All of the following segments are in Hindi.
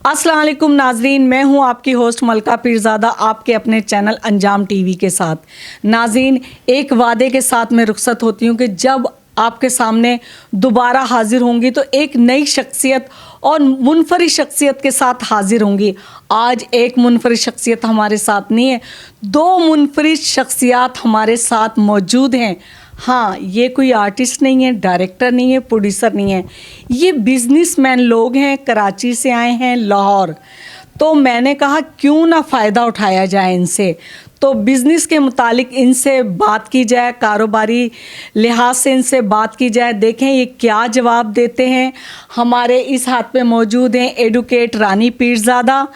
अस्सलाम वालेकुम नाजरीन, मैं हूं आपकी होस्ट मलका पीरज़ादा आपके अपने चैनल अंजाम टीवी के साथ। नाजरीन, एक वादे के साथ मैं रुखसत होती हूं कि जब आपके सामने दोबारा हाजिर होंगी तो एक नई शख्सियत और मुनफरिद शख्सियत के साथ हाजिर होंगी। आज एक मुनफरिद शख्सियत हमारे साथ नहीं है, दो मुनफरिद शख्सियात हमारे साथ मौजूद हैं। हाँ, ये कोई आर्टिस्ट नहीं है, डायरेक्टर नहीं है, प्रोड्यूसर नहीं है, ये बिजनेसमैन लोग हैं, कराची से आए हैं, लाहौर। तो मैंने कहा क्यों ना फ़ायदा उठाया जाए इनसे, तो बिज़नेस के मुतालिक इनसे बात की जाए, कारोबारी लिहाज से इनसे बात की जाए। देखें ये क्या जवाब देते हैं। हमारे इस हाथ पे मौजूद हैं एडवोकेट रानी पीरज़ादा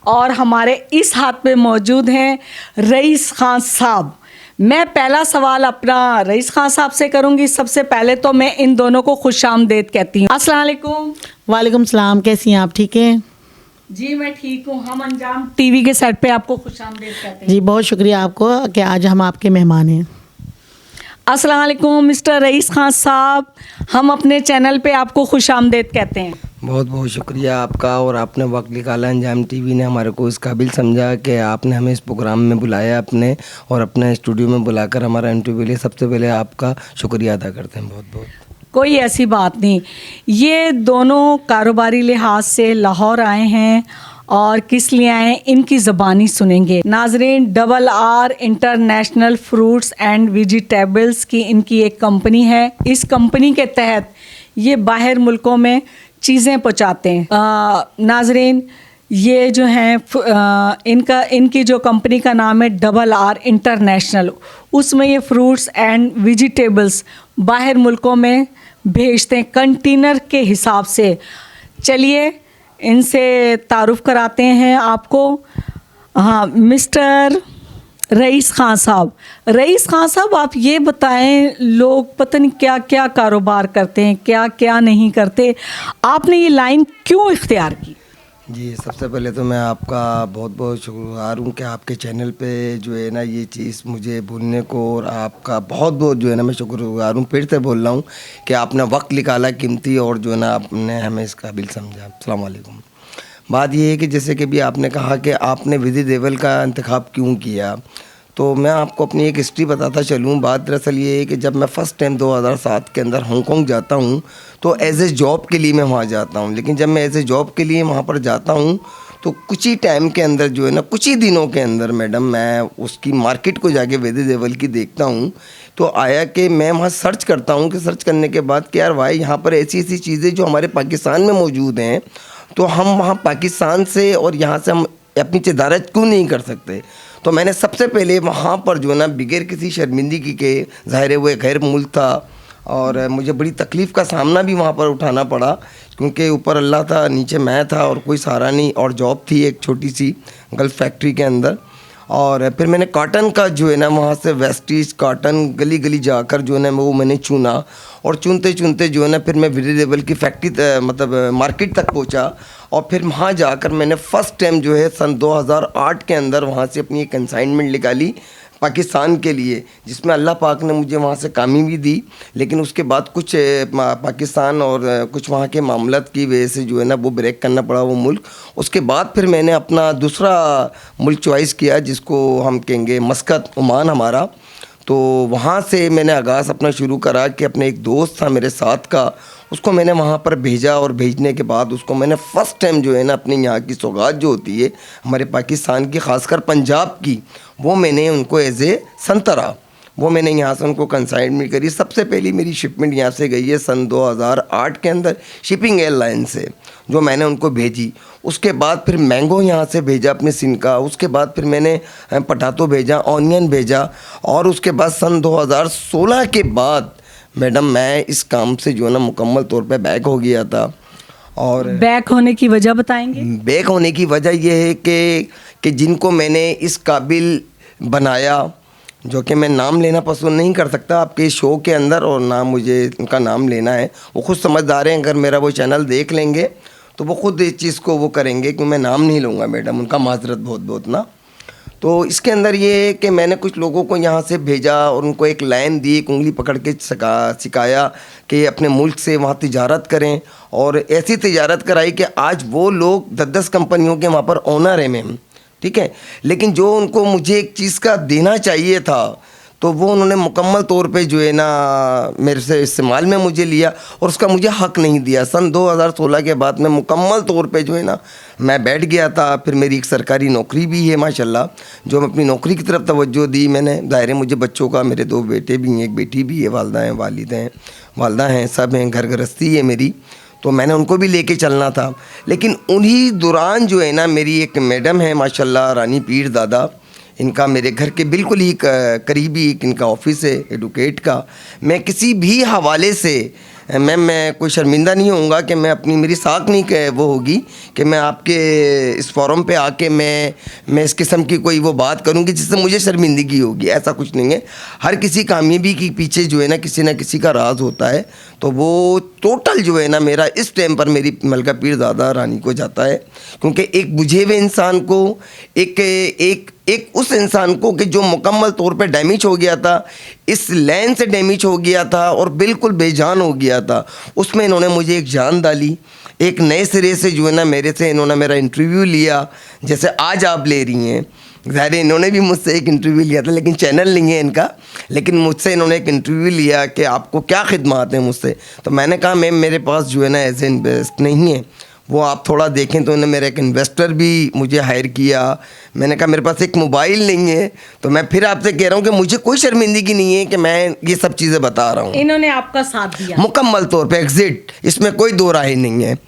और हमारे इस हाथ पे मौजूद हैं रईस खान साहब। मैं पहला सवाल अपना रईस खान साहब से करूंगी। सबसे पहले तो मैं इन दोनों को खुशामदीद कहती हूँ। अस्सलाम वालेकुम। वालेकुम सलाम, कैसी हैं आप? ठीक हैं जी, मैं ठीक हूँ। हम अंजाम टीवी के सेट पे आपको खुशामदीद कहते हैं। जी, बहुत शुक्रिया आपको कि आज हम आपके मेहमान हैं। अस्सलाम वालेकुम मिस्टर रईस खान साहब, हम अपने चैनल पे आपको खुशामदीद कहते हैं। बहुत बहुत शुक्रिया आपका, और आपने वक्त निकाला। अंजाम टीवी ने हमारे को इस काबिल समझा कि आपने हमें इस प्रोग्राम में बुलाया अपने, और अपने स्टूडियो में बुलाकर हमारा इंटरव्यू लिया। सबसे पहले आपका शुक्रिया अदा करते हैं बहुत बहुत। कोई ऐसी बात नहीं। ये दोनों कारोबारी लिहाज से लाहौर आए हैं और किस लिए आए हैं इनकी ज़बानी सुनेंगे। नाजरीन, RRR international fruits and vegetables की इनकी एक कंपनी है। इस कंपनी के तहत ये बाहर मुल्कों में चीज़ें पहुँचाते हैं। नाजरीन, ये जो हैं इनकी जो कंपनी का नाम है RRR इंटरनेशनल, उसमें ये फ्रूट्स एंड वेजिटेबल्स बाहर मुल्कों में भेजते हैं कंटेनर के हिसाब से। चलिए इनसे तारुफ कराते हैं आपको। हाँ, मिस्टर रईस खान साहब। रईस खान साहब, आप ये बताएं, लोग पता नहीं क्या क्या कारोबार करते हैं, क्या क्या नहीं करते, आपने ये लाइन क्यों इख्तियार की? जी, सबसे पहले तो मैं आपका बहुत बहुत शुक्रगुजार हूँ कि आपके चैनल पे जो है ना ये चीज़ मुझे बोलने को, और आपका बहुत बहुत जो है ना मैं शुक्रगुजार हूँ। फिर से बोल रहा हूँ कि आपने वक्त निकाला कीमती, और जो है ना आपने हमें इस काबिल समझा। अस्सलाम वालेकुम। बात ये है कि जैसे कि भी आपने कहा कि आपने विजय देवल का इंतखाब क्यों किया, तो मैं आपको अपनी एक हिस्ट्री बताता चलूँ। बात दरअसल ये है कि जब मैं फ़र्स्ट टाइम 2007 के अंदर हांगकांग जाता हूँ तो एज ए जॉब के लिए मैं वहाँ जाता हूँ। लेकिन जब मैं एज ए जॉब के लिए वहाँ पर जाता हूँ तो कुछ ही टाइम के अंदर जो है ना, कुछ ही दिनों के अंदर मैडम, मैं उसकी मार्केट को जाके विजय देवल की देखता हूँ। तो आया कि मैं वहाँ सर्च करता हूँ, कि सर्च करने के बाद कि यार भाई यहाँ पर ऐसी ऐसी चीज़ें जो हमारे पाकिस्तान में मौजूद हैं, तो हम वहाँ पाकिस्तान से और यहाँ से हम अपनी तदारत क्यों नहीं कर सकते। तो मैंने सबसे पहले वहाँ पर जो है ना बगैर किसी शर्मिंदगी के, ज़ाहिर है वो एक गैर मुल्क था और मुझे बड़ी तकलीफ़ का सामना भी वहाँ पर उठाना पड़ा, क्योंकि ऊपर अल्लाह था, नीचे मैं था और कोई सहारा नहीं, और जॉब थी एक छोटी सी गल्फ़ फैक्ट्री के अंदर। और फिर मैंने कॉटन का जो है ना वहाँ से वेस्टीज कॉटन गली गली जाकर जो है ना वो मैंने चुना, और चुनते चुनते जो है ना फिर मैं विजय देवल की फैक्ट्री मतलब मार्केट तक पहुँचा। और फिर वहाँ जाकर मैंने फ़र्स्ट टाइम जो है सन 2008 के अंदर वहाँ से अपनी एक कंसाइनमेंट निकाली पाकिस्तान के लिए, जिसमें अल्लाह पाक ने मुझे वहाँ से कामयाबी भी दी। लेकिन उसके बाद कुछ पाकिस्तान और कुछ वहाँ के मामलात की वजह से जो है ना वो ब्रेक करना पड़ा वो मुल्क। उसके बाद फिर मैंने अपना दूसरा मुल्क चॉइस किया, जिसको हम कहेंगे मस्कत, ओमान हमारा। तो वहाँ से मैंने आगाज़ अपना शुरू करा कि अपने एक दोस्त था मेरे साथ का, उसको मैंने वहाँ पर भेजा, और भेजने के बाद उसको मैंने फ़र्स्ट टाइम जो है ना अपने यहाँ की सौगात जो होती है हमारे पाकिस्तान की, ख़ासकर पंजाब की, वो मैंने उनको एज ए संतरा वो मैंने यहाँ से उनको कंसाइनमेंट करी। सबसे पहली मेरी शिपमेंट यहाँ से गई है सन 2008 के अंदर शिपिंग एयरलाइन से, जो मैंने उनको भेजी। उसके बाद फिर मैंगो यहाँ से भेजा अपने सिंध का। उसके बाद फिर मैंने पटाटो भेजा, ऑनियन भेजा, और उसके बाद सन 2016 के बाद मैडम मैं इस काम से जो है ना मुकम्मल तौर पे बैक हो गया था। और बैक होने की वजह बताएंगे? बैक होने की वजह यह है कि जिनको मैंने इस काबिल बनाया, जो कि मैं नाम लेना पसंद नहीं कर सकता आपके शो के अंदर, और ना मुझे उनका नाम लेना है, वो खुद समझदार हैं। अगर मेरा वो चैनल देख लेंगे तो वो खुद इस चीज़ को वो करेंगे कि मैं नाम नहीं लूँगा मैडम, उनका माजरत बहुत बहुत ना। तो इसके अंदर ये है कि मैंने कुछ लोगों को यहाँ से भेजा और उनको एक लाइन दी, एक उंगली पकड़ के सिखाया कि अपने मुल्क से वहाँ तिजारत करें, और ऐसी तिजारत कराई कि आज वो लोग 10-10 कंपनियों के वहाँ पर ओनर हैं मैम, ठीक है। लेकिन जो उनको मुझे एक चीज़ का देना चाहिए था तो वो उन्होंने मुकम्मल तौर पे जो है ना मेरे से इस्तेमाल में मुझे लिया और उसका मुझे हक़ नहीं दिया। सन 2016 के बाद में मुकम्मल तौर पे जो है ना मैं बैठ गया था। फिर मेरी एक सरकारी नौकरी भी है माशाल्लाह, जो मैं अपनी नौकरी की तरफ तवज्जो दी मैंने। ज़ाहिर है मुझे बच्चों का, मेरे 2 बेटे भी हैं, एक बेटी भी है, वालदा हैं, सब हैं, घर गृहस्थी है मेरी, तो मैंने उनको भी लेके चलना था। लेकिन उन्हीं दौरान जो है ना मेरी एक मैडम है माशाल्लाह, रानी पीरज़ादा, इनका मेरे घर के बिल्कुल ही करीबी एक इनका ऑफिस है एडवोकेट का। मैं किसी भी हवाले से मैम मैं कोई शर्मिंदा नहीं होऊंगा कि मैं अपनी, मेरी साख नहीं कि वो होगी कि मैं आपके इस फोरम पे आके मैं इस किस्म की कोई वो बात करूंगी जिससे मुझे शर्मिंदगी होगी। ऐसा कुछ नहीं है। हर किसी कामयाबी के पीछे जो है ना किसी का राज होता है, तो वो टोटल जो है ना मेरा इस टाइम पर मेरी मलका पीरज़ादा रानी को जाता है, क्योंकि एक बुझे हुए इंसान को, एक उस इंसान को कि जो मुकम्मल तौर पे डैमेज हो गया था, इस लाइन से डैमेज हो गया था और बिल्कुल बेजान हो गया था, उसमें इन्होंने मुझे एक जान डाली। एक नए सिरे से जो है ना मेरे से इन्होंने मेरा इंटरव्यू लिया, जैसे आज आप ले रही हैं। ज़ाहिर है इन्होंने भी मुझसे एक इंटरव्यू लिया था, लेकिन चैनल नहीं है इनका, लेकिन मुझसे इन्होंने एक इंटरव्यू लिया कि आपको क्या खिदमात हैं मुझसे। तो मैंने कहा मैम मेरे पास जो है ना एज ए इन्वेस्ट नहीं है, वो आप थोड़ा देखें। तो उन्होंने मेरा एक इन्वेस्टर भी मुझे हायर किया। मैंने कहा मेरे पास एक मोबाइल नहीं है। तो मैं फिर आपसे कह रहा हूँ कि मुझे कोई शर्मिंदगी नहीं है कि मैं ये सब चीज़ें बता रहा हूँ। इन्होंने आपका साथ दिया मुकम्मल तौर पे, एग्जिट, इसमें कोई दो राय नहीं है।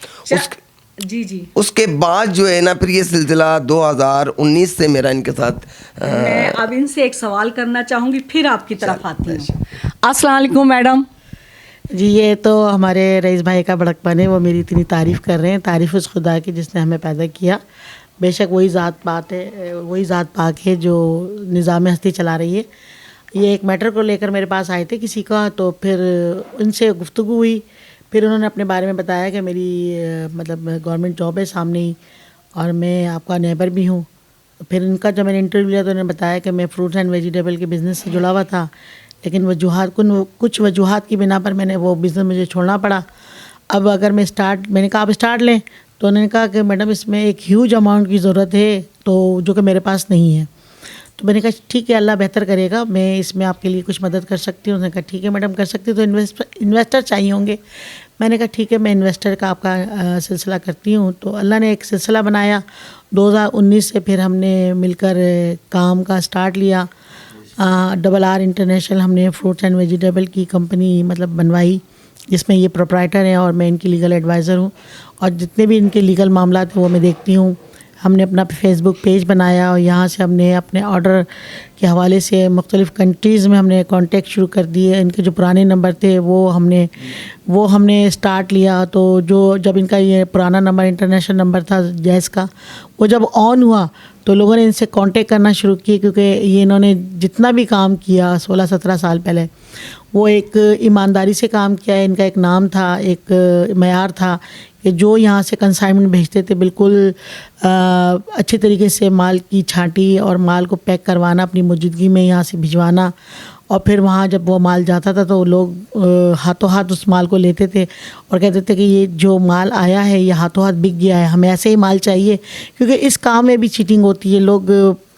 जी उसके बाद जो है ना फिर ये सिलसिला 2019 से मेरा इनके साथ मैं अब इनसे एक सवाल करना चाहूँगी, फिर आपकी तरफ आती हूँ। अस्सलाम वालेकुम मैडम। जी, ये तो हमारे रईस भाई का बड़कपन है, वो मेरी इतनी तारीफ़ कर रहे हैं। तारीफ़ उस खुदा की जिसने हमें पैदा किया। बेशक वही ज़ात पाक है जो निज़ाम हस्ती चला रही है। ये एक मैटर को लेकर मेरे पास आए थे किसी का, तो फिर उनसे गुफ्तगू हुई। फिर उन्होंने अपने बारे में बताया कि मेरी मतलब गवर्नमेंट जॉब है सामने ही, और मैं आपका नेबर भी हूँ। फिर इनका जब मैंने इंटरव्यू लिया तो उन्होंने बताया कि मैं फ्रूट्स एंड वेजिटेबल के बिज़नेस से जुड़ा हुआ था, लेकिन कुछ वजूहात की बिना पर मैंने वो बिज़नेस मुझे छोड़ना पड़ा। अब अगर मैंने कहा आप स्टार्ट लें, तो उन्होंने कहा कि मैडम इसमें एक ह्यूज अमाउंट की ज़रूरत है, तो जो कि मेरे पास नहीं है। तो मैंने कहा ठीक है, अल्लाह बेहतर करेगा, मैं इसमें आपके लिए कुछ मदद कर सकती हूँ। उन्होंने कहा ठीक है मैडम कर सकती, तो इन्वेस्टर चाहिए होंगे। मैंने कहा ठीक है, मैं इन्वेस्टर का आपका सिलसिला करती हूँ। तो अल्लाह ने एक सिलसिला बनाया। 2019 से फिर हमने मिलकर काम का स्टार्ट लिया। RR इंटरनेशनल हमने फ्रूट्स एंड वेजिटेबल की कंपनी मतलब बनवाई, जिसमें ये प्रोप्राइटर हैं और मैं इनकी लीगल एडवाइज़र हूँ, और जितने भी इनके लीगल मामला थे वो मैं देखती हूँ। हमने अपना फेसबुक पेज बनाया और यहाँ से हमने अपने ऑर्डर के हवाले से मुख्तलिफ़ कंट्रीज़ में हमने कॉन्टेक्ट शुरू कर दिए। इनके जो पुराने नंबर थे वो हमने स्टार्ट लिया। तो जब इनका ये पुराना नंबर इंटरनेशनल नंबर था जैस का, वो जब ऑन हुआ तो लोगों ने इनसे कांटेक्ट करना शुरू किए, क्योंकि ये इन्होंने जितना भी काम किया 16-17 साल पहले, वो एक ईमानदारी से काम किया है। इनका एक नाम था, एक मयार था कि जो यहाँ से कंसाइनमेंट भेजते थे बिल्कुल अच्छे तरीके से माल की छांटी और माल को पैक करवाना, अपनी मौजूदगी में यहाँ से भिजवाना, और फिर वहाँ जब वो माल जाता था तो लोग हाथों हाथ उस माल को लेते थे और कहते थे कि ये जो माल आया है ये हाथों हाथ बिक गया है, हमें ऐसे ही माल चाहिए। क्योंकि इस काम में भी चीटिंग होती है, लोग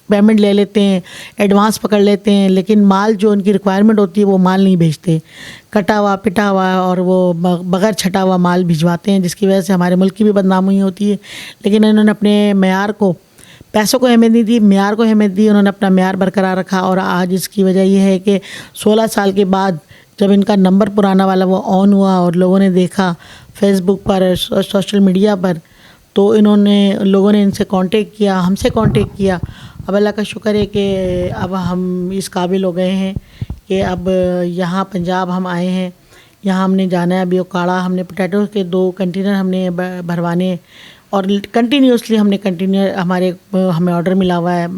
पेमेंट ले लेते हैं, एडवांस पकड़ लेते हैं, लेकिन माल जो उनकी रिक्वायरमेंट होती है वो माल नहीं भेजते, कटा हुआ पिटा हुआ और वो बगैर छटा हुआ माल भिजवाते हैं, जिसकी वजह से हमारे मुल्क की भी बदनामी होती है। लेकिन इन्होंने अपने मेयार को, पैसों को अहमियत नहीं दी, मेयार को अहमियत दी। उन्होंने अपना मेयार बरकरार रखा, और आज इसकी वजह यह है कि 16 साल के बाद जब इनका नंबर पुराना वाला वो ऑन हुआ और लोगों ने देखा फेसबुक पर, सोशल मीडिया पर, तो लोगों ने इनसे कांटेक्ट किया, हमसे कांटेक्ट किया। अब अल्लाह का शुक्र है कि अब हम इस काबिल हो गए हैं कि अब यहाँ पंजाब हम आए हैं। यहाँ हमने जाना है, अभी उकाड़ा हमने पोटैटो के 2 कंटेनर हमने भरवाने, और कंटिन्यूसली हमें ऑर्डर मिला हुआ है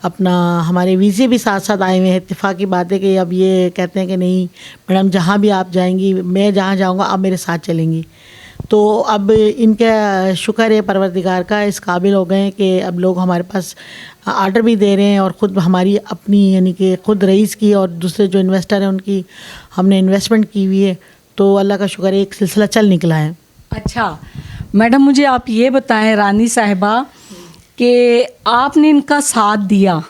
अपना। हमारे वीज़े भी साथ साथ आए हुए हैं। इत्तेफाक की बात है कि अब ये कहते हैं कि नहीं मैडम, जहाँ भी आप जाएंगी, मैं जहाँ जाऊँगा आप मेरे साथ चलेंगी। तो अब इनका शुक्र है परवरदिगार का, इस काबिल हो गए हैं कि अब लोग हमारे पास आर्डर भी दे रहे हैं और ख़ुद हमारी अपनी यानी कि ख़ुद रईस की और दूसरे जो इन्वेस्टर हैं उनकी हमने इन्वेस्टमेंट की हुई है। तो अल्लाह का शुक्र है एक सिलसिला चल निकला है। अच्छा मैडम, मुझे आप ये बताएं रानी साहिबा कि आपने इनका साथ दिया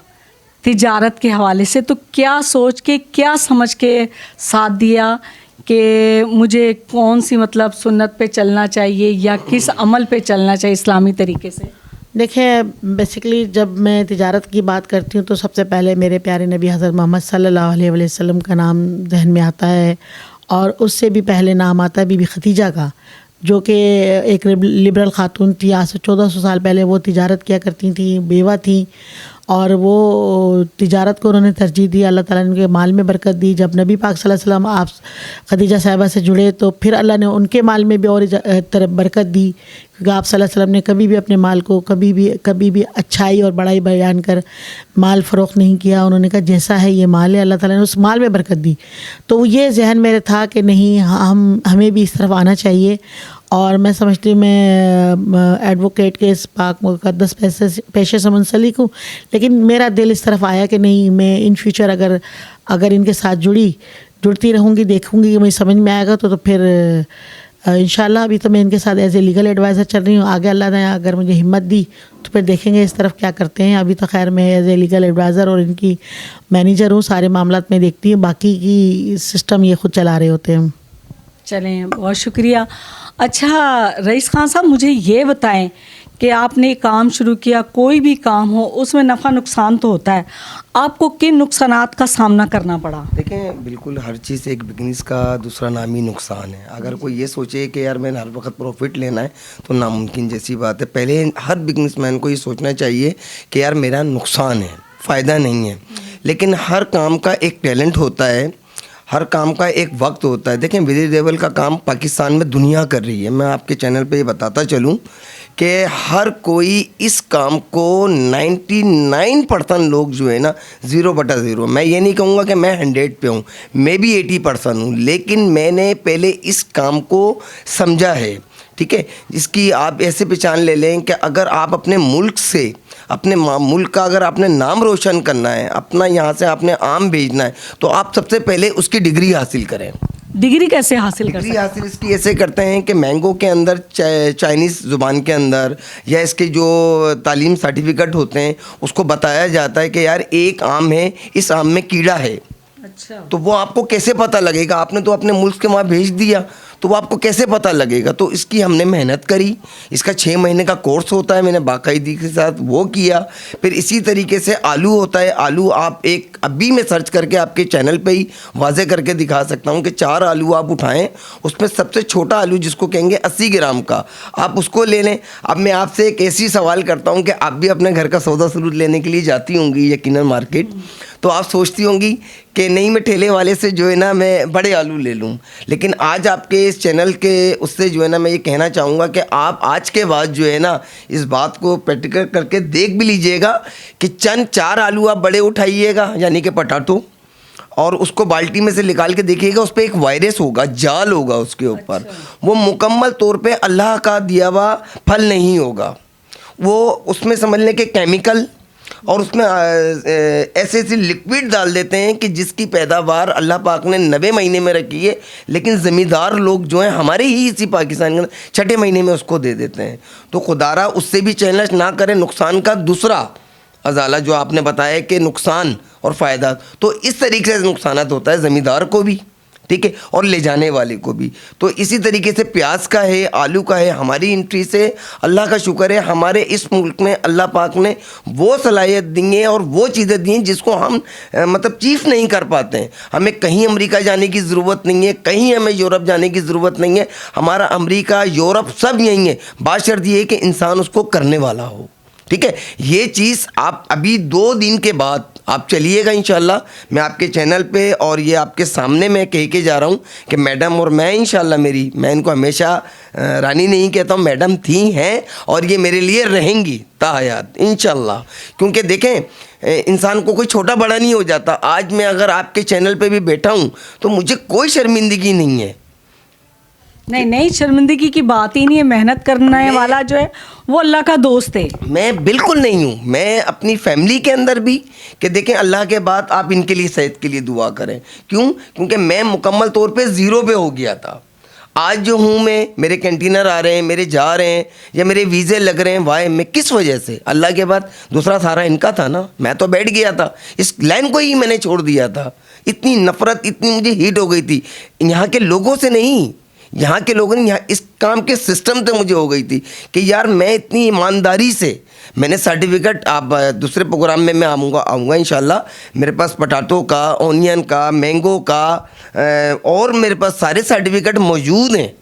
तिजारत के हवाले से, तो क्या सोच के क्या समझ के साथ दिया कि मुझे कौन सी मतलब सुन्नत पे चलना चाहिए या किस अमल पे चलना चाहिए इस्लामी तरीके से? देखें, बेसिकली जब मैं तिजारत की बात करती हूँ तो सबसे पहले मेरे प्यारे नबी हज़रत मोहम्मद सल्लल्लाहु अलैहि वसल्लम का नाम जहन में आता है, और उससे भी पहले नाम आता है बीबी खदीजा का, जो कि एक लिबरल ख़ातून थी। आज से 1400 साल पहले वो तिजारत किया करती थी, बेवा थी, और वो तिजारत को उन्होंने तरजीह दी। अल्लाह ताला ने उनके माल में बरकत दी। जब नबी पाक सल्लल्लाहु अलैहि वसल्लम आप खदीजा साहिबा से जुड़े तो फिर अल्लाह ने उनके माल में भी और तरफ बरकत दी, क्योंकि आप सल्लल्लाहु अलैहि वसल्लम ने कभी भी अपने माल को कभी भी अच्छाई और बड़ाई बयान कर माल फ़रोख्त नहीं किया। उन्होंने कहा जैसा है ये माल है, अल्लाह ताला ने उस माल में बरकत दी। तो ये जहन मेरे था कि नहीं, हमें भी इस तरफ आना चाहिए। और मैं समझती हूँ मैं एडवोकेट के इस पाक मुक़द्दस पेशे से मुंसलिक हूँ, लेकिन मेरा दिल इस तरफ आया कि नहीं, मैं इन फ्यूचर अगर इनके साथ जुड़ती रहूँगी, देखूँगी कि मुझे समझ में आएगा तो फिर इंशाल्लाह। अभी तो मैं इनके साथ एज ए लीगल एडवाइज़र चल रही हूँ। आगे अल्लाह ने अगर मुझे हिम्मत दी तो फिर देखेंगे इस तरफ क्या करते हैं। अभी तो खैर मैं एज ए लीगल एडवाइज़र और इनकी मैनेजर हूँ, सारे मामलात में देखती हूँ, बाकी की सिस्टम ये खुद चला रहे होते हैं। चलें, बहुत शुक्रिया। अच्छा रईस खान साहब, मुझे ये बताएं कि आपने काम शुरू किया, कोई भी काम हो उसमें नफ़ा नुकसान तो होता है, आपको किन नुकसानात का सामना करना पड़ा? देखें, बिल्कुल हर चीज़ एक बिजनेस का दूसरा नाम ही नुकसान है। अगर कोई ये सोचे कि यार मैंने हर वक्त प्रॉफिट लेना है तो नामुमकिन जैसी बात है। पहले हर बिजनेसमैन को ये सोचना चाहिए कि यार मेरा नुकसान है, फ़ायदा नहीं है। लेकिन हर काम का एक टैलेंट होता है, हर काम का एक वक्त होता है। देखें, विजय देवल का काम पाकिस्तान में दुनिया कर रही है। मैं आपके चैनल पे ये बताता चलूँ कि हर कोई इस काम को 99% लोग जो है ना 0/0, मैं ये नहीं कहूँगा कि मैं 100 पे हूँ, मैं भी 80% हूँ, लेकिन मैंने पहले इस काम को समझा है। ठीक है, जिसकी आप ऐसे पहचान ले लें कि अगर आप अपने मुल्क से, अपने मुल्क का अगर आपने नाम रोशन करना है, अपना यहाँ से आपने आम भेजना है, तो आप सबसे पहले उसकी डिग्री हासिल करें। डिग्री कैसे हासिल कर सकते? डिग्री हासिल इसकी ऐसे करते हैं कि मैंगो के अंदर चाइनीज़ ज़ुबान के अंदर या इसके जो तालीम सर्टिफिकेट होते हैं उसको बताया जाता है कि यार एक आम है, इस आम में कीड़ा है। अच्छा, तो वो आपको कैसे पता लगेगा? आपने तो अपने मुल्क के वहाँ भेज दिया, तो वो आपको कैसे पता लगेगा? तो इसकी हमने मेहनत करी। इसका 6 महीने का कोर्स होता है, मैंने बाकायदगी के साथ वो किया। फिर इसी तरीके से आलू होता है। आलू आप एक अभी मैं सर्च करके आपके चैनल पे ही वाजे करके दिखा सकता हूँ कि 4 आलू आप उठाएं, उसमें सबसे छोटा आलू जिसको कहेंगे 80 ग्राम का, आप उसको ले लें। अब मैं आपसे एक ऐसी सवाल करता हूँ कि आप भी अपने घर का सौदा सरूद लेने के लिए जाती होंगी यकीनन मार्केट, तो आप सोचती होंगी कि नहीं मैं ठेले वाले से जो है ना मैं बड़े आलू ले लूँ। लेकिन आज आपके इस चैनल के उससे जो है ना मैं ये कहना चाहूँगा कि आप आज के बाद जो है ना इस बात को प्रैक्टिकल करके देख भी लीजिएगा कि चंद 4 आलू आप बड़े उठाइएगा, यानी कि पटाटो, और उसको बाल्टी में से निकाल के देखिएगा, उस पर एक वायरस होगा, जाल होगा उसके ऊपर। अच्छा। वो मुकम्मल तौर पे अल्लाह का दिया हुआ फल नहीं होगा, वो उसमें समझ लें कि केमिकल और उसमें ऐसे ऐसे लिक्विड डाल देते हैं कि जिसकी पैदावार अल्लाह पाक ने 90 महीने में रखी है, लेकिन ज़मींदार लोग जो हैं हमारे ही इसी पाकिस्तान के अंदर 6ठे महीने में उसको दे देते हैं। तो खुदारा उससे भी चैलेंज ना करें। नुकसान का दूसरा अजाला जो आपने बताया कि नुकसान और फ़ायदा, तो इस तरीके से नुकसानात होता है ज़मींदार को भी, ठीक है, और ले जाने वाले को भी। तो इसी तरीके से प्याज का है, आलू का है। हमारी एंट्री से अल्लाह का शुक्र है हमारे इस मुल्क में अल्लाह पाक ने वो सलाहियत दी है और वो चीज़ें दी हैं जिसको हम मतलब चीफ नहीं कर पाते हैं। हमें कहीं अमेरिका जाने की ज़रूरत नहीं है, कहीं हमें यूरोप जाने की ज़रूरत नहीं है। हमारा अमेरिका, यूरोप सब यहीं है, बाशर्त ये है कि इंसान उसको करने वाला हो। ठीक है, ये चीज़ आप अभी 2 दिन के बाद आप चलिएगा इंशाल्लाह, मैं आपके चैनल पे और ये आपके सामने मैं कह के जा रहा हूँ कि मैडम और मैं इंशाल्लाह मैं इनको हमेशा रानी नहीं कहता हूँ, मैडम थी हैं और ये मेरे लिए रहेंगी ताहयात इंशाल्लाह। क्योंकि देखें इंसान को कोई छोटा बड़ा नहीं हो जाता। आज मैं अगर आपके चैनल पे भी बैठा हूँ तो मुझे कोई शर्मिंदगी नहीं है। नहीं नहीं, शर्मिंदगी की बात ही नहीं है। मेहनत करने वाला जो है वो अल्लाह का दोस्त है। मैं बिल्कुल नहीं हूँ। मैं अपनी फैमिली के अंदर भी कि देखें, अल्लाह के बाद आप इनके लिए, सेहत के लिए दुआ करें। क्यों? क्योंकि मैं मुकम्मल तौर पे ज़ीरो पे हो गया था। आज जो हूँ मैं, मेरे कैंटीनर आ रहे हैं, मेरे जा रहे हैं, या मेरे वीज़े लग रहे हैं, वाई मैं किस वजह से? अल्लाह के बाद दूसरा सारा इनका था ना। मैं तो बैठ गया था, इस लाइन को ही मैंने छोड़ दिया था। इतनी नफ़रत, इतनी मुझे हीट हो गई थी, यहाँ के लोगों से नहीं, यहाँ के लोगों ने, यहाँ इस काम के सिस्टम से मुझे हो गई थी कि यार मैं इतनी ईमानदारी से, मैंने सर्टिफिकेट, आप दूसरे प्रोग्राम में मैं आऊँगा इंशाल्लाह। मेरे पास पोटैटो का, ऑनियन का, मैंगो का, और मेरे पास सारे सर्टिफिकेट मौजूद हैं।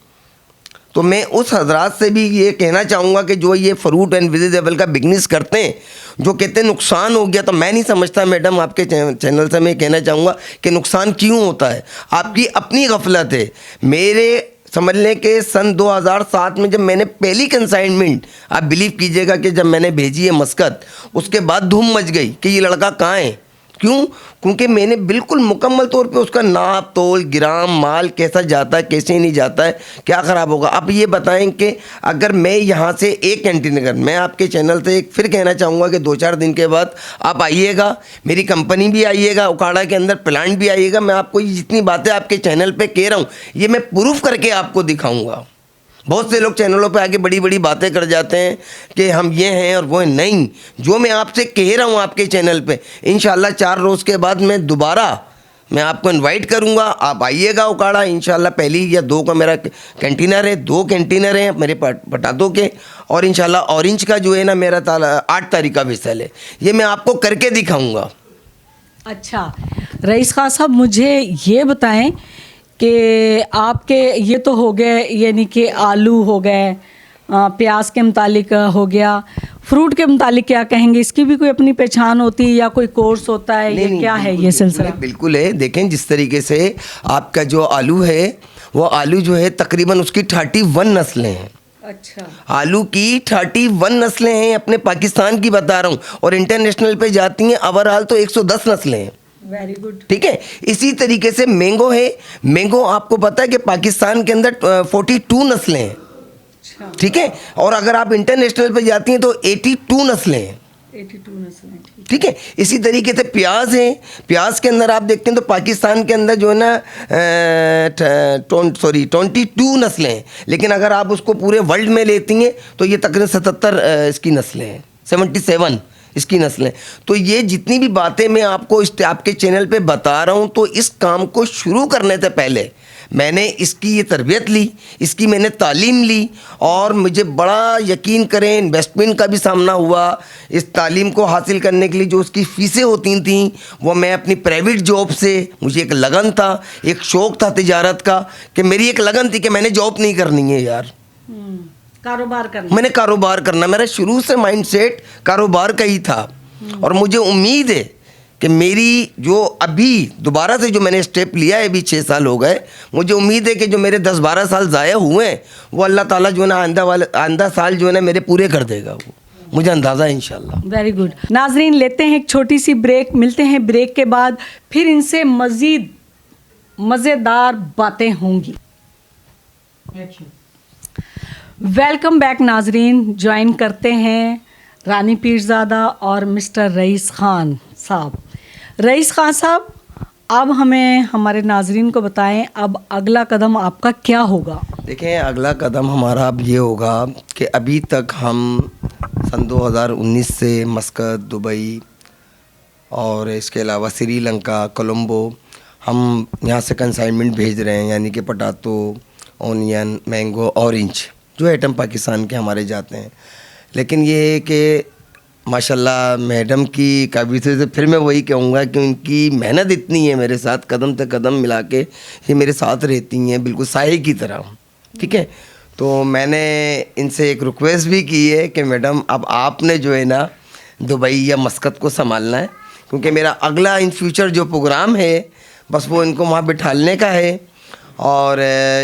तो मैं उस हजरात से भी ये कहना चाहूँगा कि जो ये फ्रूट एंड वेजिटेबल का बिजनेस करते हैं, जो कहते हैं नुकसान हो गया, तो मैं नहीं समझता मैडम, आपके चैनल से मैं कहना चाहूँगा कि नुकसान क्यों होता है। आपकी अपनी गफलत है। मेरे समझ लें कि सन 2007 में जब मैंने पहली कंसाइनमेंट, आप बिलीव कीजिएगा कि जब मैंने भेजी है मस्कत, उसके बाद धूम मच गई कि ये लड़का कहाँ है। क्यों? क्योंकि मैंने बिल्कुल मुकम्मल तौर पे उसका नाप तोल, ग्राम, माल कैसा जाता है, कैसे नहीं जाता है, क्या ख़राब होगा। अब ये बताएं कि अगर मैं यहाँ से एक कैंटीन, मैं आपके चैनल से एक फिर कहना चाहूँगा कि 2-4 दिन के बाद आप आइएगा, मेरी कंपनी भी आइएगा, उकाड़ा के अंदर प्लांट भी आइएगा। मैं आपको ये जितनी बातें आपके चैनल पर कह रहा हूँ, ये मैं प्रूफ करके आपको दिखाऊँगा। बहुत से लोग चैनलों पे आके बड़ी बड़ी बातें कर जाते हैं कि हम ये हैं और वो हैं। नहीं, जो मैं आपसे कह रहा हूँ आपके चैनल पे, इंशाल्लाह 4 रोज़ के बाद मैं दोबारा मैं आपको इनवाइट करूँगा, आप आइएगा उकाड़ा। इंशाल्लाह पहली या 2 का मेरा कैंटीनर है, 2 कैंटीनर हैं मेरे पटातों के, और इंशाल्लाह ऑरेंज का जो है ना मेरा 8 तारीख का विसल है, ये मैं आपको करके दिखाऊँगा। अच्छा रईस खान साहब, मुझे ये बताएं कि आपके ये तो हो गए, यानी कि आलू हो गए, प्याज के मुतालिक हो गया, फ्रूट के मुतालिक क्या कहेंगे? इसकी भी कोई अपनी पहचान होती है या कोई कोर्स होता है? ये क्या है ये सिलसिला? बिल्कुल है। देखें, जिस तरीके से आपका जो आलू है, वो आलू जो है तकरीबन उसकी 31 नस्लें हैं। अच्छा, आलू की 31 नस्लें हैं, अपने पाकिस्तान की बता रहा हूँ, और इंटरनेशनल पे जाती हैं ओवरऑल तो 110 नस्लें हैं। Very good. ठीक है। इसी तरीके से मैंगो है। मैंगो आपको पता है कि पाकिस्तान के अंदर 42 नस्लें हैं। अच्छा, ठीक है। और अगर आप इंटरनेशनल पे जाती हैं तो 82 नस्लें हैं। 82 नस्लें, ठीक है। इसी तरीके से प्याज है। प्याज के अंदर आप देखते हैं तो पाकिस्तान के अंदर जो है ना 22 नस्लें हैं, लेकिन अगर आप उसको पूरे वर्ल्ड में लेती हैं तो ये तकरीबन 77 इसकी नस्लें हैं, 77 इसकी नस्लें। तो ये जितनी भी बातें मैं आपको इस आपके चैनल पे बता रहा हूँ, तो इस काम को शुरू करने से पहले मैंने इसकी ये तरबियत ली, इसकी मैंने तालीम ली, और मुझे बड़ा यकीन करें इन्वेस्टमेंट का भी सामना हुआ। इस तालीम को हासिल करने के लिए जो उसकी फ़ीसें होती थी, वो मैं अपनी प्राइवेट जॉब से, मुझे एक लगन था, एक शौक़ था तिजारत का, कि मेरी एक लगन थी कि मैंने जॉब नहीं करनी है यार, कारोबार करना, मैंने कारोबार करना। मेरा शुरू से माइंडसेट कारोबार का ही था, और मुझे उम्मीद है कि मेरी जो अभी दोबारा से जो मैंने स्टेप लिया है, अभी 6 साल हो गए, मुझे उम्मीद है कि जो मेरे 10-12 साल ज़ाया हुए हैं वो अल्लाह ताला जो है ना आइंदा साल जो है ना मेरे पूरे कर देगा, वो मुझे अंदाज़ा है इंशाल्लाह। Very good. नाजरीन, लेते हैं एक छोटी सी ब्रेक, मिलते हैं ब्रेक के बाद, फिर इनसे मज़ीद मज़ेदार बातें होंगी। वेलकम बैक नाजरीन। ज्वाइन करते हैं रानी पीरज़ादा और मिस्टर रईस खान साहब। रईस खान साहब, अब हमें हमारे नाजरीन को बताएं, अब अगला कदम आपका क्या होगा? देखें, अगला कदम हमारा अब ये होगा कि अभी तक हम सन 2019 से मस्कत, दुबई और इसके अलावा श्रीलंका, कोलंबो, हम यहाँ से कंसाइनमेंट भेज रहे हैं, यानी कि पोटैटो, ऑनियन, मैंगो, ऑरेंज, जो आइटम पाकिस्तान के हमारे जाते हैं। लेकिन ये है कि माशाल्लाह मैडम की काबिलियत से फिर मैं वही कहूँगा कि उनकी मेहनत इतनी है मेरे साथ, कदम से कदम मिला के ये मेरे साथ रहती हैं, बिल्कुल साये की तरह। ठीक है। तो मैंने इनसे एक रिक्वेस्ट भी की है कि मैडम अब आपने जो है ना दुबई या मस्कत को संभालना है, क्योंकि मेरा अगला इन फ्यूचर जो प्रोग्राम है बस वो इनको वहाँ बिठालने का है। और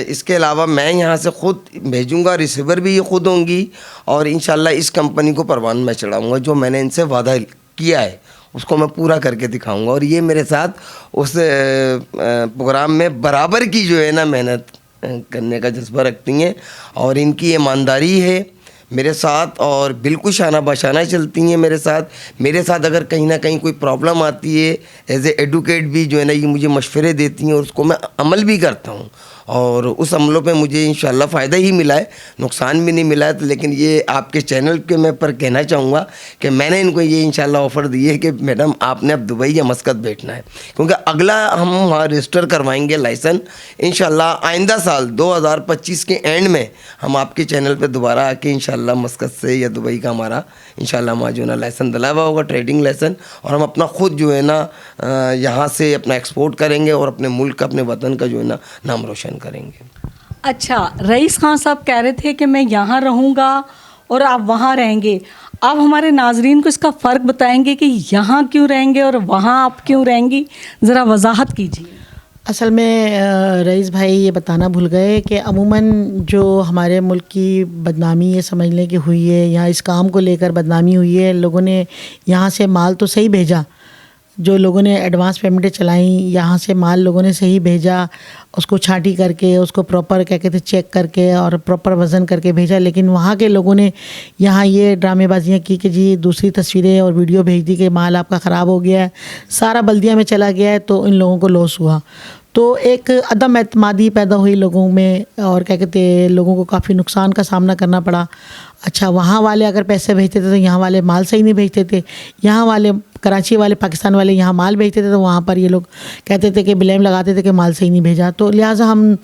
इसके अलावा मैं यहाँ से ख़ुद भेजूँगा, रिसीवर भी ये ख़ुद होंगी, और इंशाल्लाह इस कंपनी को परवान में चढ़ाऊँगा। जो मैंने इनसे वादा किया है उसको मैं पूरा करके दिखाऊँगा, और ये मेरे साथ उस प्रोग्राम में बराबर की जो है ना मेहनत करने का जज्बा रखती हैं और इनकी ईमानदारी है मेरे साथ और बिल्कुल शाना बशाना चलती हैं मेरे साथ अगर कहीं ना कहीं कोई प्रॉब्लम आती है एज ए एडवोकेट भी जो है ना ये मुझे मशवरे देती हैं और उसको मैं अमल भी करता हूँ और उस अमलों पे मुझे इंशाल्लाह फ़ायदा ही मिला है, नुकसान भी नहीं मिला है। तो लेकिन ये आपके चैनल के मैं पर कहना चाहूँगा कि मैंने इनको ये इंशाल्लाह ऑफ़र दी है कि मैडम आपने अब दुबई या मस्कत बैठना है, क्योंकि अगला हम वहाँ रजिस्टर करवाएंगे लाइसेंस इंशाल्लाह आइंदा साल 2025 के एंड में हम आपके चैनल पर दोबारा आके इंशाल्लाह मस्कत से या दुबई का हमारा इंशाल्लाह वहाँ जो है ना लाइसेंस दिलाया हुआ होगा, ट्रेडिंग लाइसेंस, और हम अपना ख़ुद जो है ना यहाँ से अपना एक्सपोर्ट करेंगे और अपने मुल्क का अपने वतन का जो है ना नाम रोशन करेंगे। अच्छा, रईस खान साहब कह रहे थे कि मैं यहाँ रहूँगा और आप वहाँ रहेंगे। आप हमारे नाजरीन को इसका फ़र्क बताएंगे कि यहाँ क्यों रहेंगे और वहाँ आप क्यों रहेंगी, ज़रा वजाहत कीजिए। असल में रईस भाई ये बताना भूल गए कि अमूमन जो हमारे मुल्क की बदनामी ये समझ लें कि हुई है, या इस काम को लेकर बदनामी हुई है, लोगों ने यहाँ से माल तो सही भेजा, जो लोगों ने एडवांस पेमेंटें चलाई यहाँ से माल लोगों ने सही भेजा, उसको छांटी करके उसको प्रॉपर क्या कहते चेक करके और प्रॉपर वज़न करके भेजा, लेकिन वहाँ के लोगों ने यहाँ ये ड्रामेबाजियाँ की कि जी दूसरी तस्वीरें और वीडियो भेज दी कि माल आपका ख़राब हो गया है, सारा बल्दिया में चला गया है, तो इन लोगों को लॉस हुआ। तो एक अदम एतमादी पैदा हुई लोगों में और क्या कहते हैं लोगों को काफ़ी नुकसान का सामना करना पड़ा। अच्छा, वहाँ वाले अगर पैसे भेजते थे तो यहाँ वाले माल सही नहीं भेजते थे, यहाँ वाले कराची वाले पाकिस्तान वाले यहाँ माल भेजते थे तो वहाँ पर ये लोग कहते थे कि ब्लेम लगाते थे कि माल सही नहीं भेजा। तो लिहाजा हम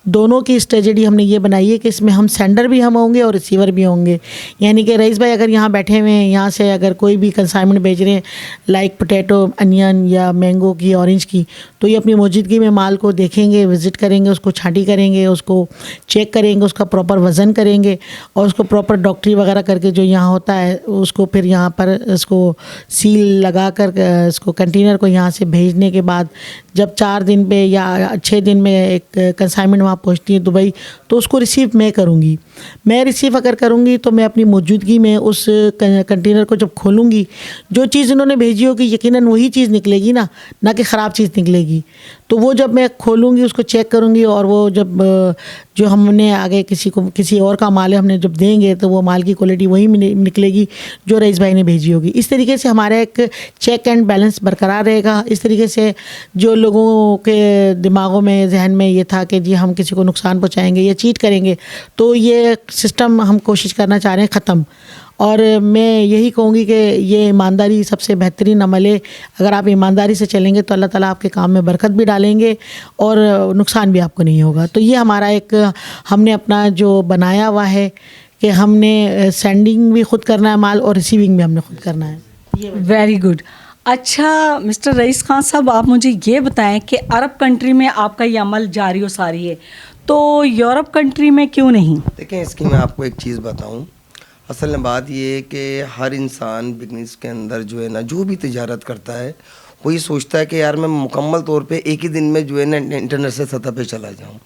दोनों की स्ट्रेटजी हमने ये बनाई है कि इसमें हम सेंडर भी हम होंगे और रिसीवर भी होंगे। यानी कि रईस भाई अगर यहाँ बैठे हुए हैं, यहाँ से अगर कोई भी कंसाइनमेंट भेज रहे हैं लाइक पोटैटो, अनियन या मैंगो की, ऑरेंज की, तो ये अपनी मौजूदगी में माल को देखेंगे, विज़िट करेंगे, उसको छांटी करेंगे, उसको चेक करेंगे, उसका प्रॉपर वज़न करेंगे और उसको प्रॉपर डॉक्टरी वगैरह करके जो यहाँ होता है उसको फिर यहाँ पर इसको सील लगा कर इसको कंटेनर को यहाँ से भेजने के बाद जब 4 दिन पे या 6 दिन में एक कंसाइनमेंट वहाँ पहुँचती है दुबई, तो उसको रिसीव मैं करूँगी। मैं रिसीव अगर करूँगी तो मैं अपनी मौजूदगी में उस कंटेनर को जब खोलूँगी, जो चीज़ इन्होंने भेजी होगी यकीनन वही चीज़ निकलेगी ना कि ख़राब चीज़ निकलेगी। तो वो जब मैं खोलूँगी उसको चेक करूँगी और वो जब जो हमने आगे किसी और का माल है हमने जब देंगे तो वो माल की क्वालिटी वही निकलेगी जो रईस भाई ने भेजी होगी। इस तरीके से हमारा एक चेक एंड बैलेंस बरकरार रहेगा। इस तरीके से जो लोगों के दिमागों में जहन में ये था कि जी हम किसी को नुकसान पहुंचाएंगे या चीट करेंगे, तो ये सिस्टम हम कोशिश करना चाह रहे हैं ख़त्म। और मैं यही कहूँगी कि ये ईमानदारी सबसे बेहतरीन अमल है। अगर आप ईमानदारी से चलेंगे तो अल्लाह ताला आपके काम में बरकत भी डालेंगे और नुकसान भी आपको नहीं होगा। तो ये हमारा एक हमने अपना जो बनाया हुआ है कि हमने सेंडिंग भी ख़ुद करना है माल और रिसीविंग भी हमने ख़ुद करना है। Very good. अच्छा मिस्टर रईस खान साहब, आप मुझे ये बताएं कि अरब कंट्री में आपका ये अमल जारी व सारी है, तो यूरोप कंट्री में क्यों नहीं? देखें, इसकी मैं आपको एक चीज़ बताऊं। असल में बात ये है कि हर इंसान बिजनेस के अंदर जो है ना जो भी तिजारत करता है वो ये सोचता है कि यार मैं मुकम्मल तौर पे एक ही दिन में जो है ना इंटरनेशनल सतह पे चला जाऊं,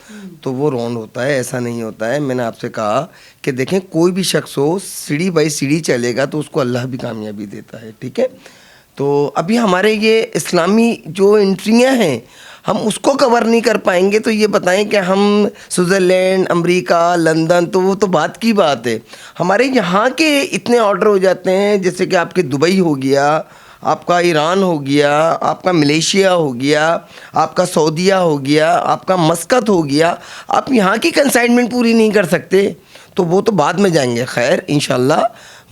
तो वो रॉन्ग होता है, ऐसा नहीं होता है। मैंने आपसे कहा कि देखें कोई भी शख्स हो सीढ़ी बाई सीढ़ी चलेगा तो उसको अल्लाह भी कामयाबी देता है, ठीक है। तो अभी हमारे ये इस्लामी जो एंट्रियाँ हैं हम उसको कवर नहीं कर पाएंगे, तो ये बताएं कि हम स्विट्ज़रलैंड, अमेरिका, लंदन, तो वो तो बात की बात है। हमारे यहाँ के इतने ऑर्डर हो जाते हैं, जैसे कि आपके दुबई हो गया, आपका ईरान हो गया, आपका मलेशिया हो गया, आपका सऊदीया हो गया, आपका मस्कत हो गया, आप यहाँ की कंसाइनमेंट पूरी नहीं कर सकते, तो वो तो बाद में जाएंगे, खैर इंशाल्लाह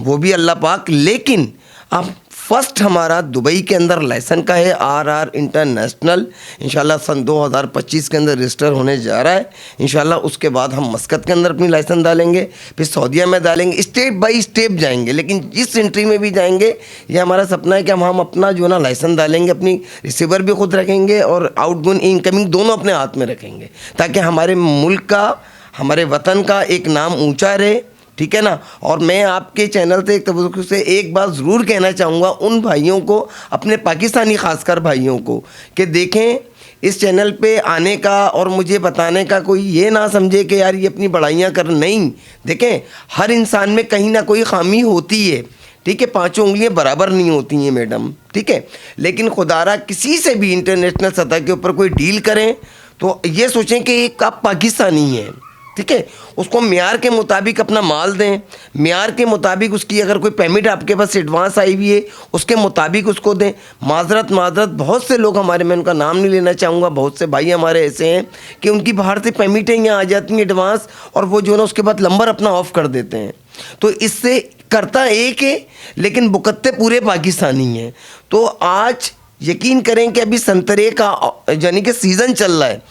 वो भी अल्लाह पाक। लेकिन आप फर्स्ट हमारा दुबई के अंदर लाइसेंस का है RR इंटरनेशनल, इंशाल्लाह सन 2025 के अंदर रजिस्टर होने जा रहा है। इंशाल्लाह उसके बाद हम मस्कत के अंदर अपनी लाइसेंस डालेंगे, फिर सऊदीया में डालेंगे, स्टेप बाय स्टेप जाएंगे। लेकिन जिस एंट्री में भी जाएंगे ये हमारा सपना है कि हम अपना जो है ना लाइसेंस डालेंगे, अपनी रिसीवर भी खुद रखेंगे और आउटगोइंग इनकमिंग दोनों अपने हाथ में रखेंगे, ताकि हमारे मुल्क का, हमारे वतन का एक नाम ऊँचा रहे, ठीक है ना। और मैं आपके चैनल से एक तवज्जो से एक बात ज़रूर कहना चाहूँगा उन भाइयों को, अपने पाकिस्तानी ख़ासकर भाइयों को, कि देखें इस चैनल पे आने का और मुझे बताने का कोई ये ना समझे कि यार ये अपनी बड़ाइयाँ कर, नहीं। देखें हर इंसान में कहीं ना कोई खामी होती है, ठीक है, 5 उंगलियां बराबर नहीं होती हैं मैडम, ठीक है। लेकिन खुदारा किसी से भी इंटरनेशनल सतह के ऊपर कोई डील करें तो ये सोचें कि एक आप पाकिस्तानी हैं, ठीक है, उसको म्यार के मुताबिक अपना माल दें, म्यार के मुताबिक उसकी अगर कोई पेमेंट आपके पास एडवांस आई हुई है उसके मुताबिक उसको दें। माजरत बहुत से लोग हमारे, मैं उनका नाम नहीं लेना चाहूँगा, बहुत से भाई हमारे ऐसे हैं कि उनकी बाहर से पेमेंटें यहाँ आ जाती हैं एडवांस, और वो जो है ना उसके बाद नंबर अपना ऑफ कर देते हैं। तो इससे करता एक है लेकिन बुकत्ते पूरे पाकिस्तानी हैं। तो आज यकीन करें कि अभी संतरे का यानी कि सीज़न चल रहा है।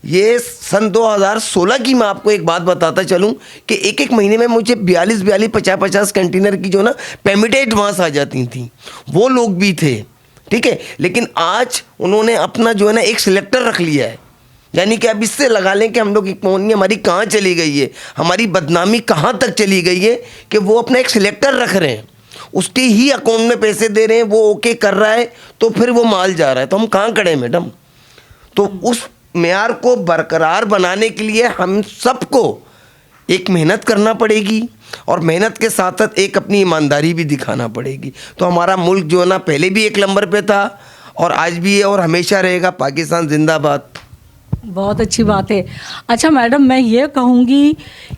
ये सन 2016 की मैं आपको एक बात बताता चलूं कि एक एक महीने में मुझे 42 50 कंटेनर की जो ना पेमेंटें एडवांस आ जाती थी, वो लोग भी थे, ठीक है। लेकिन आज उन्होंने अपना जो है ना एक सिलेक्टर रख लिया है, यानी कि अब इससे लगा लें कि हम लोग एक पौनी हमारी कहाँ चली गई है, हमारी बदनामी कहाँ तक चली गई है कि वो अपना एक सिलेक्टर रख रहे हैं, उसके ही अकाउंट में पैसे दे रहे हैं, वो ओके कर रहा है तो फिर वो माल जा रहा है। तो हम कहाँ खड़े हैं मैडम? तो उस मेयार को बरकरार बनाने के लिए हम सबको एक मेहनत करना पड़ेगी, और मेहनत के साथ साथ एक अपनी ईमानदारी भी दिखाना पड़ेगी। तो हमारा मुल्क जो है ना पहले भी एक नंबर पे था और आज भी है और हमेशा रहेगा। पाकिस्तान जिंदाबाद। बहुत अच्छी बात है। अच्छा मैडम, मैं ये कहूँगी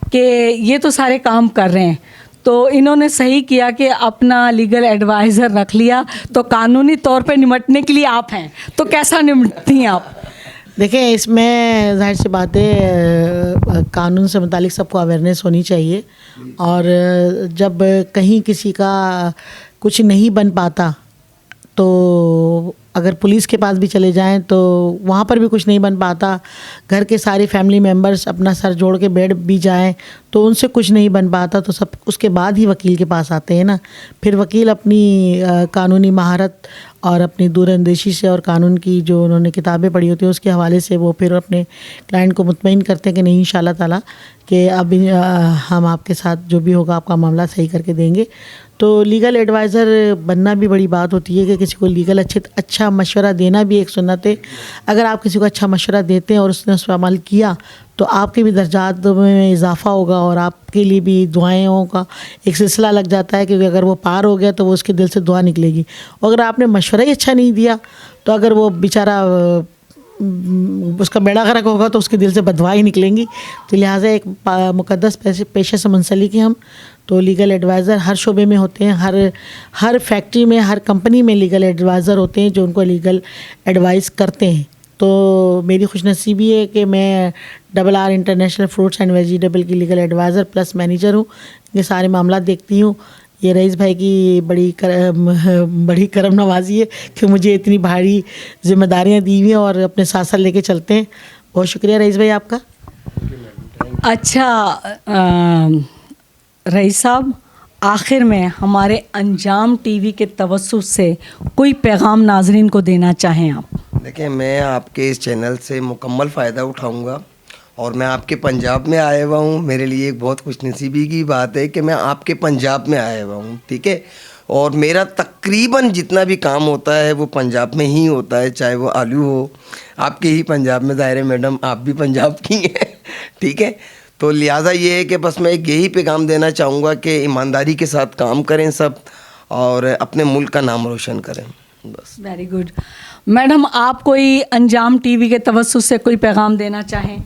कि ये तो सारे काम कर रहे हैं, तो इन्होंने सही किया कि अपना लीगल एडवाइज़र रख लिया, तो कानूनी तौर पे निपटने के लिए आप हैं, तो कैसा निपटती हैं आप? देखिए, इसमें जाहिर सी बात है, कानून से मुतालिक सबको अवेयरनेस होनी चाहिए, और जब कहीं किसी का कुछ नहीं बन पाता तो अगर पुलिस के पास भी चले जाएं तो वहाँ पर भी कुछ नहीं बन पाता, घर के सारे फैमिली मेम्बर्स अपना सर जोड़ के बैठ भी जाएं तो उनसे कुछ नहीं बन पाता, तो सब उसके बाद ही वकील के पास आते हैं ना। फिर वकील अपनी कानूनी महारत और अपनी दूरअंदेशी से और कानून की जो उन्होंने किताबें पढ़ी होती हैं उसके हवाले से वो फिर अपने क्लाइंट को मुतमईन करते हैं कि नहीं इंशाल्लाह ताला कि अब हम आपके साथ जो भी होगा आपका मामला सही करके देंगे। तो लीगल एडवाइज़र बनना भी बड़ी बात होती है कि किसी को लीगल अच्छा मशवरा देना भी एक सुन्नत है। अगर आप किसी को अच्छा मशवरा देते हैं और उसने उस पर अमल किया तो आपके भी दर्जात में इजाफ़ा होगा और आपके लिए भी दुआओं का एक सिलसिला लग जाता है, क्योंकि अगर वो पार हो गया तो वो उसके दिल से दुआ निकलेगी। और अगर आपने मशवरा ही अच्छा नहीं दिया तो अगर वो बेचारा उसका बेड़ा गर्क होगा तो उसके दिल से बददुआएं ही निकलेंगी। तो लिहाजा एक मुक़द्दस पेशे से मुंसलिक हैं हम। तो लीगल एडवाइज़र हर शोबे में होते हैं, हर फैक्ट्री में, हर कंपनी में लीगल एडवाइज़र होते हैं जो उनको लीगल एडवाइस करते हैं। तो मेरी खुशनसीबी है कि मैं RR international fruits and vegetable की लीगल एडवाइज़र प्लस मैनेजर हूँ। ये सारे मामला देखती हूँ। ये रईस भाई की बड़ी करम नवाजी है कि मुझे इतनी भारी जिम्मेदारियाँ दी हुई हैं और अपने साथ साथ लेके चलते हैं। बहुत शुक्रिया रईस भाई आपका। अच्छा रईस साहब, आखिर में हमारे अंजाम टीवी के तवज्जुह से कोई पैगाम नाजरीन को देना चाहें आप? देखिए, मैं आपके इस चैनल से मुकम्मल फ़ायदा उठाऊंगा और मैं आपके पंजाब में आया हुआ हूँ। मेरे लिए एक बहुत खुशनसीबी की बात है कि मैं आपके पंजाब में आया हुआ हूँ, ठीक है। और मेरा तकरीबन जितना भी काम होता है वो पंजाब में ही होता है, चाहे वो आलू हो, आपके ही पंजाब में ज़ाहिर है मैडम, आप भी पंजाब की हैं, ठीक है। तो लिहाजा ये है कि बस मैं एक यही पैगाम देना चाहूँगा कि ईमानदारी के साथ काम करें सब और अपने मुल्क का नाम रोशन करें, बस। Very good. मैडम, आप कोई अंजाम टीवी के तवज्जुह से कोई पैगाम देना चाहें?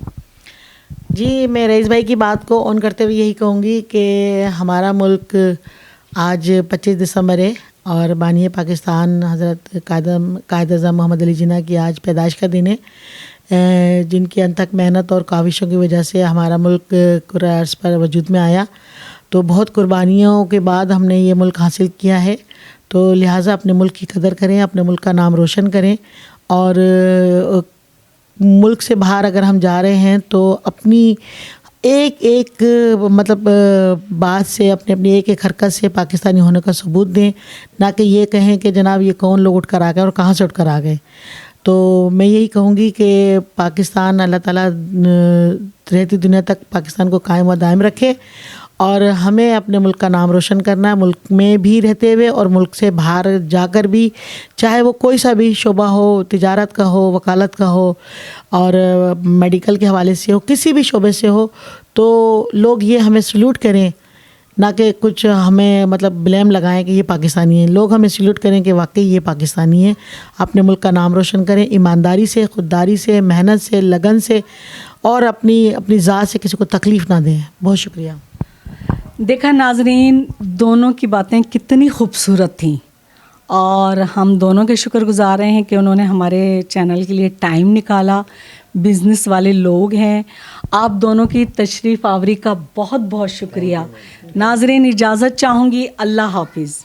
जी, मैं रईस भाई की बात को ऑन करते हुए यही कहूँगी कि हमारा मुल्क आज 25 दिसंबर है और बानी पाकिस्तान हज़रत कायद अज़म मोहम्मद अली जिन्ना की आज पैदाइश का दिन है, जिनकी अनथक मेहनत और काविशों की वजह से हमारा मुल्क कुर्रा अर्ज़ पर वजूद में आया। तो बहुत कुर्बानियों के बाद हमने ये मुल्क हासिल किया है। तो लिहाजा अपने मुल्क की कदर करें, अपने मुल्क का नाम रोशन करें, और मुल्क से बाहर अगर हम जा रहे हैं तो अपनी एक मतलब बात से, अपनी एक हरकत से पाकिस्तानी होने का सबूत दें, ना कि ये कहें कि जनाब ये कौन लोग उठ कर आ गए और कहाँ से उठ कर आ गए। तो मैं यही कहूँगी कि पाकिस्तान, अल्लाह ताला रहती दुनिया तक पाकिस्तान को कायम व दायम रखे, और हमें अपने मुल्क का नाम रोशन करना है, मुल्क में भी रहते हुए और मुल्क से बाहर जाकर भी, चाहे वो कोई सा भी शोबा हो, तिजारत का हो, वकालत का हो और मेडिकल के हवाले से हो, किसी भी शोबे से हो, तो लोग ये हमें सल्यूट करें ना कि कुछ हमें मतलब ब्लेम लगाएं कि ये पाकिस्तानी है। लोग हमें सल्यूट करें कि वाकई ये पाकिस्तानी है। अपने मुल्क का नाम रोशन करें ईमानदारी से, खुददारी से, मेहनत से, लगन से, और अपनी अपनी ज़ात से किसी को तकलीफ़ ना दें। बहुत शुक्रिया। देखा नाजरीन, दोनों की बातें कितनी खूबसूरत थीं और हम दोनों के शुक्रगुजार हैं कि उन्होंने हमारे चैनल के लिए टाइम निकाला। बिज़नेस वाले लोग हैं। आप दोनों की तशरीफ़ आवरी का बहुत बहुत शुक्रिया। नाजरीन, इजाज़त चाहूँगी। अल्लाह हाफिज़।